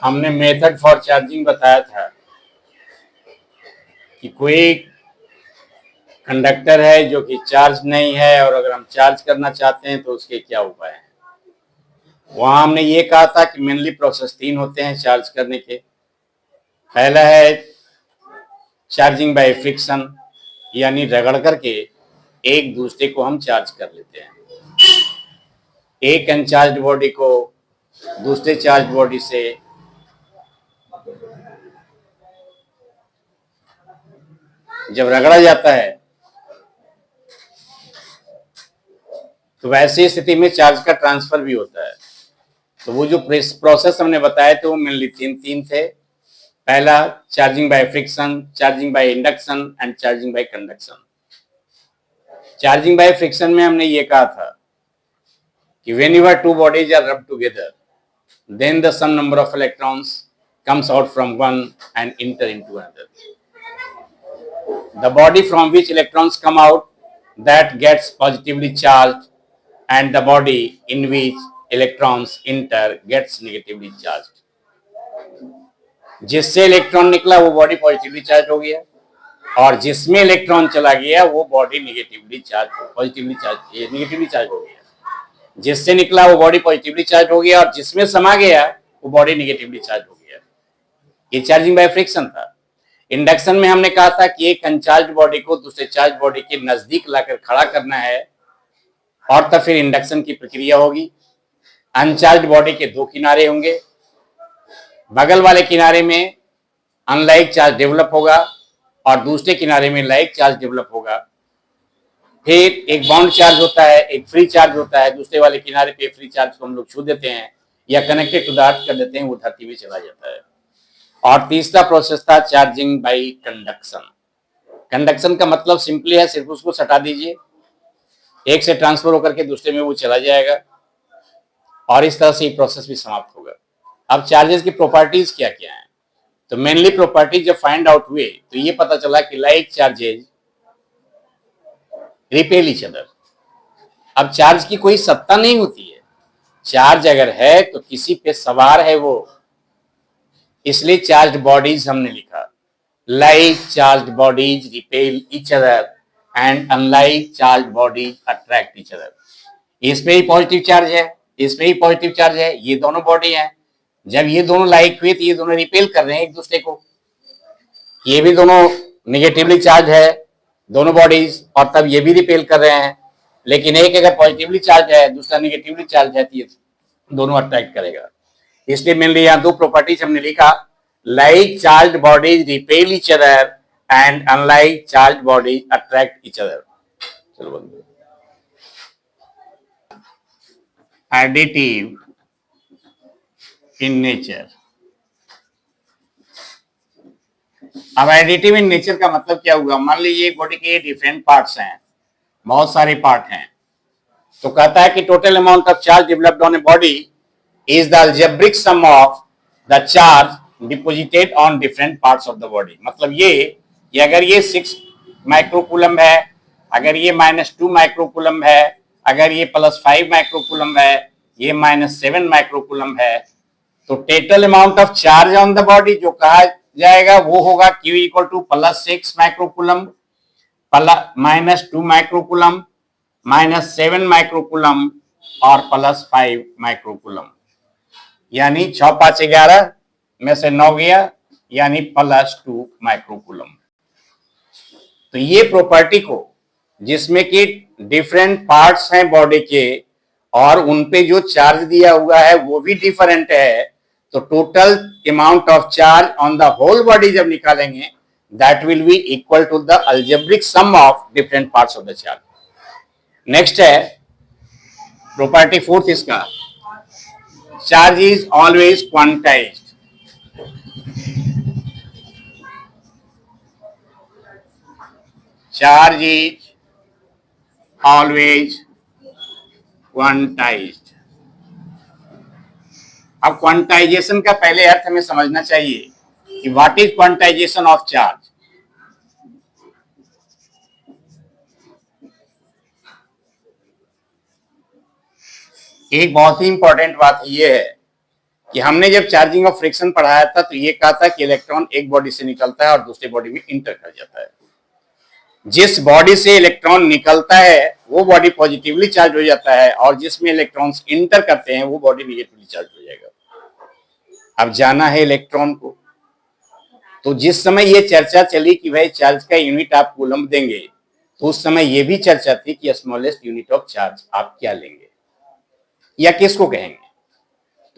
हमने method for charging बताया था कि कोई कंडक्टर है जो कि चार्ज नहीं है और अगर हम चार्ज करना चाहते हैं तो उसके क्या उपाय हैं। वहां हमने ये कहा था कि मेनली प्रोसेस 3 होते हैं चार्ज करने के। पहला है चार्जिंग बाय फ्रिक्शन, यानी रगड़ करके एक दूसरे को हम चार्ज कर लेते हैं। एक अनचार्ज बॉडी को दूसरे चार्ज बॉडी से जब रगड़ा जाता है तो वैसी स्थिति में चार्ज का ट्रांसफर भी होता है। तो वो जो प्रोसेस हमने बताए थे वो मेनली तीन थे। पहला charging by friction, charging by induction and charging by conduction. Charging by friction में हमने ये कहा था कि whenever two bodies are rubbed together, then the some number of electrons comes out from one and enter into another. The body from which electrons come out that gets positively charged, and the body in which electrons enter gets negatively charged. जिससे electron निकला वो body positively charge हो गया और जिसमें electron चला गया वो बॉडी नेगेटिवली चार्ज हो गया। जिससे निकला वो बॉडी पॉजिटिवली चार्ज हो गया और जिसमें समा गया वो बॉडी नेगेटिवली चार्ज हो गया। ये चार्जिंग बाय फ्रिक्शन था। इंडक्शन में हमने कहा था कि एक अनचार्ज बॉडी को दूसरे चार्ज बॉडी के नजदीक लाकर खड़ा करना है और तब फिर इंडक्शन की प्रक्रिया होगी। अनचार्ज बॉडी के 2 किनारे होंगे, बगल वाले किनारे में अनलाइक चार्ज डेवलप होगा और दूसरे किनारे में लाइक चार्ज डेवलप होगा। फिर एक बाउंड चार्ज होता है, एक फ्री चार्ज होता है। दूसरे वाले किनारे पे फ्री चार्ज को हम लोग छू देते हैं या कनेक्टेड टू द अर्थ कर देते हैं, वो धरती में चला जाता है। और तीसरा प्रोसेस था चार्जिंग बाय कंडक्शन। कंडक्शन का मतलब सिंपली है सिर्फ उसको सटा दीजिए, एक से ट्रांसफर होकर के दूसरे में वो चला जाएगा और इस तरह से ये प्रोसेस भी समाप्त होगा। अब चार्जेस की प्रॉपर्टीज क्या क्या हैं, तो मेनली प्रॉपर्टीज जब फाइंड आउट हुए तो ये पता चला कि like charges repel each other. अब चार्ज की कोई सत्ता नहीं होती है, चार्ज अगर है तो किसी पे सवार है वो, इसलिए चार्ज बॉडीज हमने लिखा। Like charge bodies repel each other and unlike charge bodies attract each other. इसमें ही पॉजिटिव चार्ज है, इसमें ही पॉजिटिव चार्ज है, ये दोनों बॉडी हैं। जब ये दोनों लाइक हुए तो ये दोनों रिपेल कर रहे हैं एक दूसरे को। ये भी दोनों निगेटिवली चार्ज है दोनों बॉडीज और तब ये भी रिपेल कर रहे हैं। लेकिन एक अगर पॉजिटिवली चार्ज है दूसरा निगेटिवली चार्ज है तो ये दोनों अट्रैक्ट करेगा। इसलिए मेनली यहाँ 2 प्रॉपर्टीज हमने लिखा, like charge bodies repel each other and unlike charge bodies attract each other. चलो बंद। Additive in nature. अब एडिटिव इन नेचर का मतलब क्या हुआ, मान लीजिए बॉडी के डिफरेंट पार्ट्स हैं, बहुत सारे पार्ट हैं, तो कहता है कि total amount of charge developed on a body is the algebraic sum of the charge deposited on different parts of the body. मतलब ये अगर ये 6 माइक्रोकूलम है, अगर ये -2 माइक्रोकूलम है, अगर ये +5 माइक्रोकूलम है, ये -7 माइक्रोकूलम है, तो total amount of charge on the body जो कहा जाएगा वो होगा Q = +6 माइक्रोकूलम, -2 माइक्रोकूलम, -7 माइक्रोकूलम और +5 माइक्रोकूलम। यानी 6 5 11 में से 9 गया, यानी +2 माइक्रोकूलम। तो ये प्रॉपर्टी को जिसमें कि डिफरेंट पार्ट्स हैं बॉडी के और उनपे जो चार्ज दिया हुआ है वो भी डिफरेंट है, तो total amount of charge on the whole body जब निकालेंगे that will be equal to the algebraic sum of different parts of the charge. Next है प्रॉपर्टी 4th इसका, charge is always quantized. Charge is always quantized. अब quantization का पहले अर्थ हमें समझना चाहिए कि what is quantization of charge. एक बहुत ही इंपॉर्टेंट बात ये है कि हमने जब चार्जिंग ऑफ फ्रिक्शन पढ़ाया था तो ये कहा था कि इलेक्ट्रॉन एक बॉडी से निकलता है और दूसरे बॉडी में इंटर कर जाता है। जिस बॉडी से इलेक्ट्रॉन निकलता है वो बॉडी पॉजिटिवली चार्ज हो जाता है और जिसमें इलेक्ट्रॉन्स इंटर करते हैं वो बॉडी निगेटिवली चार्ज हो जाएगा। अब जाना है इलेक्ट्रॉन को, तो जिस समय ये चर्चा चली कि भाई चार्ज का यूनिट आप कूलम देंगे, तो उस समय ये भी चर्चा थी कि स्मॉलेस्ट यूनिट ऑफ चार्ज आप क्या लेंगे या किसको कहेंगे।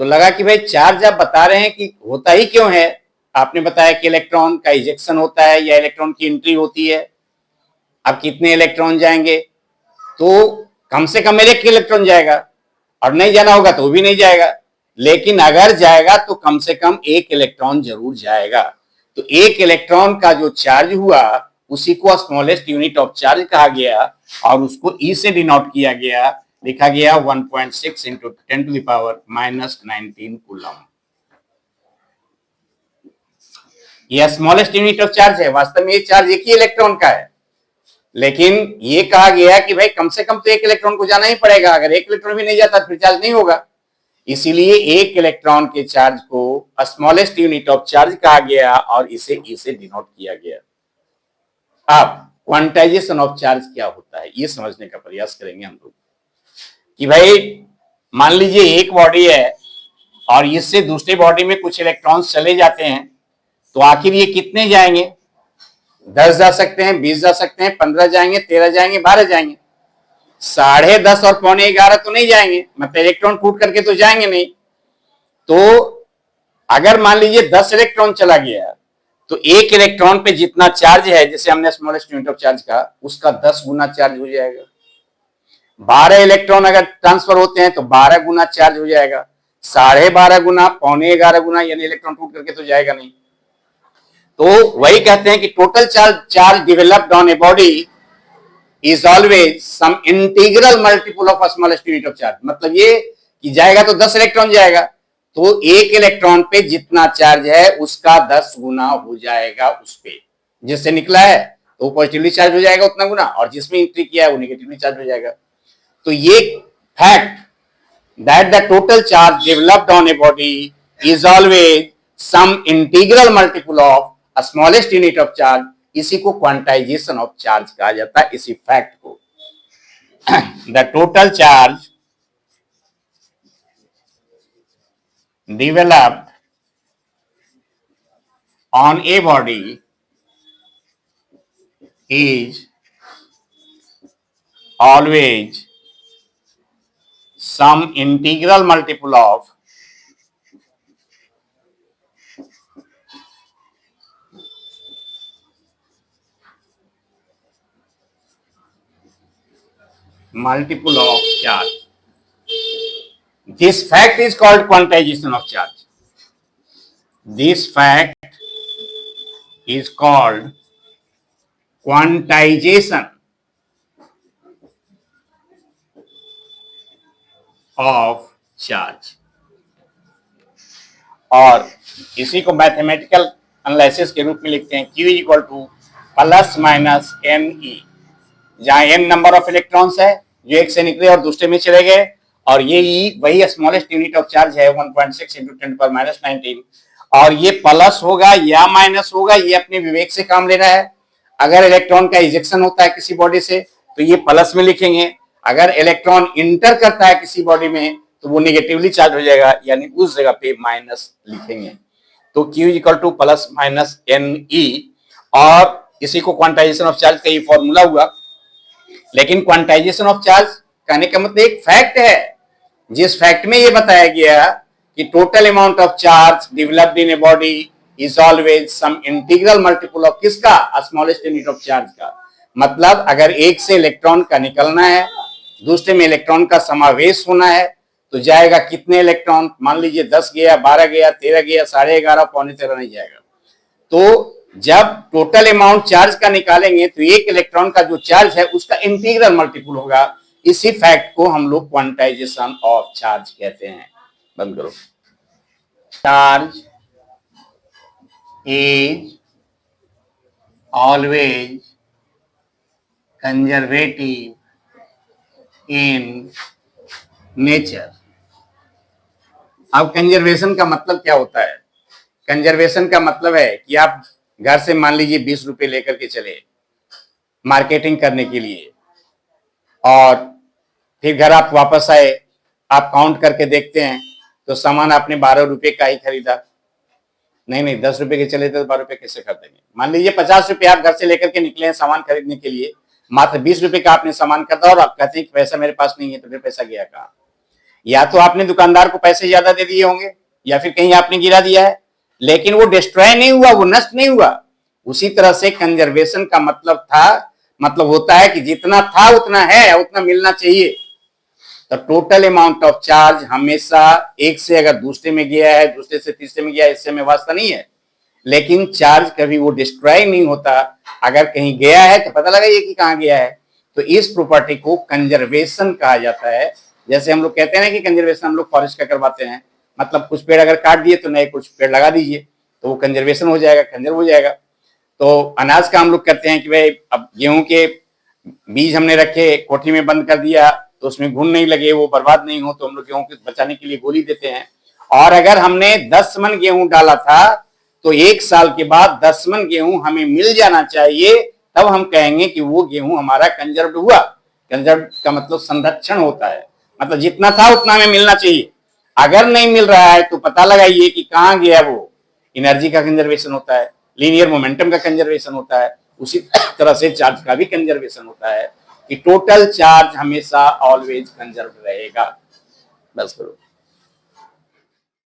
तो लगा कि भाई चार्ज आप बता रहे हैं कि होता ही क्यों है, आपने बताया कि इलेक्ट्रॉन का इजेक्शन होता है या इलेक्ट्रॉन की एंट्री होती है। अब कितने इलेक्ट्रॉन जाएंगे, तो कम से कम एक इलेक्ट्रॉन जाएगा और नहीं जाना होगा तो भी नहीं जाएगा, लेकिन अगर जाएगा तो कम से कम एक इलेक्ट्रॉन जरूर जाएगा। तो एक इलेक्ट्रॉन का जो चार्ज हुआ उसी को स्मॉलेस्ट यूनिट ऑफ चार्ज कहा गया और उसको ई से डिनोट किया गया, लिखा गया 1.6 इंटू 10⁻⁻19 कूलम। यह स्मॉलेस्ट यूनिट ऑफ चार्ज है। वास्तव में ये चार्ज एक ही इलेक्ट्रॉन का है, लेकिन ये कहा गया कि भाई कम से कम तो एक इलेक्ट्रॉन को जाना ही पड़ेगा, अगर एक इलेक्ट्रॉन भी नहीं जाता तो फिर चार्ज नहीं होगा। इसीलिए एक इलेक्ट्रॉन के चार्ज को स्मॉलेस्ट यूनिट ऑफ चार्ज कहा गया और इसे ई से डिनोट किया गया। अब क्वांटाइजेशन ऑफ चार्ज क्या होता है ये समझने का प्रयास करेंगे हम लोग कि भाई मान लीजिए एक बॉडी है और इससे दूसरे बॉडी में कुछ इलेक्ट्रॉन्स चले जाते हैं, तो आखिर ये कितने जाएंगे? 10 जा सकते हैं, 20 जा सकते हैं, 15 जाएंगे, 13 जाएंगे, 12 जाएंगे। 10:30 और 11:15 तो नहीं जाएंगे, मतलब इलेक्ट्रॉन टूट करके तो जाएंगे नहीं। तो अगर मान लीजिए 10 इलेक्ट्रॉन चला गया तो एक इलेक्ट्रॉन पे जितना चार्ज है, जैसे हमने स्मॉलेस्ट यूनिट ऑफ चार्ज का, उसका 10 गुना चार्ज हो जाएगा। 12 इलेक्ट्रॉन अगर ट्रांसफर होते हैं तो 12 गुना चार्ज हो जाएगा। 12:30 गुना, 11:15 गुना, यानी इलेक्ट्रॉन टूट करके तो जाएगा नहीं। तो वही कहते हैं कि total charge developed on a body is always some integral multiple of smallest unit of charge. मतलब ये कि जाएगा तो 10 इलेक्ट्रॉन जाएगा, तो एक इलेक्ट्रॉन पे जितना चार्ज है उसका 10 गुना हो जाएगा उस पे। जिससे निकला है तो पॉजिटिवली चार्ज हो जाएगा उतना गुना, और जिसमें एंट्री किया है वो नेगेटिवली चार्ज हो जाएगा। तो ये fact that the total charge developed on a body is always some integral multiple of smallest unit of charge, इसी को क्वांटाइजेशन ऑफ चार्ज कहा जाता है। इसी फैक्ट को the total charge developed on a body is always some integral multiple of charge. This fact is called quantization of charge. This fact is called quantization of charge. और इसी को mathematical analysis के रूप में लिखते हैं Q equal to plus minus n e, जहां n number of electrons है जो एक से निकले और दूसरे में चले गए, और ये ई वही स्मॉलेस्ट यूनिट ऑफ चार्ज है 1.6 इंटू 10⁻⁻19, और ये प्लस होगा या माइनस होगा ये अपने विवेक से काम ले रहा है। अगर इलेक्ट्रॉन का इजेक्शन होता है किसी बॉडी से तो ये प्लस में लिखेंगे, अगर इलेक्ट्रॉन इंटर करता है किसी बॉडी में तो वो निगेटिवली चार्ज हो जाएगा, यानी उस जगह पे माइनस लिखेंगे। तो Q equal to plus minus n e, और इसी को क्वांटाइजेशन ऑफ चार्ज का ये फॉर्मूला हुआ। लेकिन क्वांटाइजेशन ऑफ चार्ज कहने का मतलब एक फैक्ट है, जिस फैक्ट में ये बताया गया कि total amount of charge developed in a body is always some integral multiple of किसका? स्मॉलेस्ट यूनिट ऑफ चार्ज का। मतलब अगर एक से इलेक्ट्रॉन का निकलना है, दूसरे में इलेक्ट्रॉन का समावेश होना है, तो जाएगा कितने इलेक्ट्रॉन? मान लीजिए 10 गया, 12 गया, 13 गया, 11:30, 11:45 नहीं जाएगा। तो जब टोटल अमाउंट चार्ज का निकालेंगे तो एक इलेक्ट्रॉन का जो चार्ज है उसका इंटीग्रल मल्टीपल होगा। इसी फैक्ट को हम लोग क्वांटाइजेशन ऑफ चार्ज कहते हैं। बंद करो। Charge is always conservative in nature. अब कंजर्वेशन का मतलब क्या होता है? कंजर्वेशन का मतलब है कि आप घर से मान लीजिए 20 रुपए लेकर के चले मार्केटिंग करने के लिए, और फिर घर आप वापस आए, आप काउंट करके देखते हैं तो सामान आपने 12 रुपए का ही खरीदा। नहीं नहीं, 10 रुपए के चले तो 12 रुपए कैसे खरीदेंगे? मान लीजिए 50 रुपए आप घर से लेकर के निकले हैं सामान खरीदने के लिए, मात्र 20 रुपए का आपने सामान खरीदा और आप कहते हैं कि पैसा मेरे पास नहीं है, तो फिर पैसा गया कहाँ? या तो आपने दुकानदार को पैसे ज्यादा दे दिए होंगे, या फिर कहीं आपने गिरा दिया है, लेकिन वो डिस्ट्रॉय नहीं हुआ, वो नष्ट नहीं हुआ। उसी तरह से कंजर्वेशन का मतलब होता है कि जितना था उतना है, उतना मिलना चाहिए। तो टोटल अमाउंट ऑफ चार्ज हमेशा एक से अगर दूसरे में गया है, दूसरे से तीसरे में गया है, इससे में वास्ता नहीं है, लेकिन चार्ज कभी वो डिस्ट्रॉय नहीं होता। अगर कहीं गया है तो पता लगाइए कि कहां गया है। तो इस प्रॉपर्टी को कंजर्वेशन कहा जाता है। जैसे हम लोग कहते हैं ना कि कंजर्वेशन हम लोग फॉरेस्ट का करवाते हैं, मतलब कुछ पेड़ अगर काट दिए तो नए कुछ पेड़ लगा दीजिए, तो वो कंजर्वेशन हो जाएगा, कंजर्व हो जाएगा। तो अनाज का हम लोग करते हैं कि भाई अब गेहूं के बीज हमने रखे, कोठी में बंद कर दिया, तो उसमें घुन नहीं लगे, वो बर्बाद नहीं हो, तो हम लोग गेहूं को बचाने के लिए गोली देते हैं। और अगर हमने 10 मन गेहूं डाला था तो 1 साल के बाद 10 मन गेहूं हमें मिल जाना चाहिए, तब हम कहेंगे कि वो गेहूं हमारा कंजर्व हुआ। कंजर्व का मतलब संरक्षण होता है, मतलब जितना था उतना हमें मिलना चाहिए। अगर नहीं मिल रहा है तो पता लगाइए कि कहां गया वो। एनर्जी का कंजर्वेशन होता है, लीनियर मोमेंटम का कंजर्वेशन होता है, उसी तरह से चार्ज का भी कंजर्वेशन होता है कि टोटल चार्ज हमेशा ऑलवेज कंजर्व रहेगा। बस करो।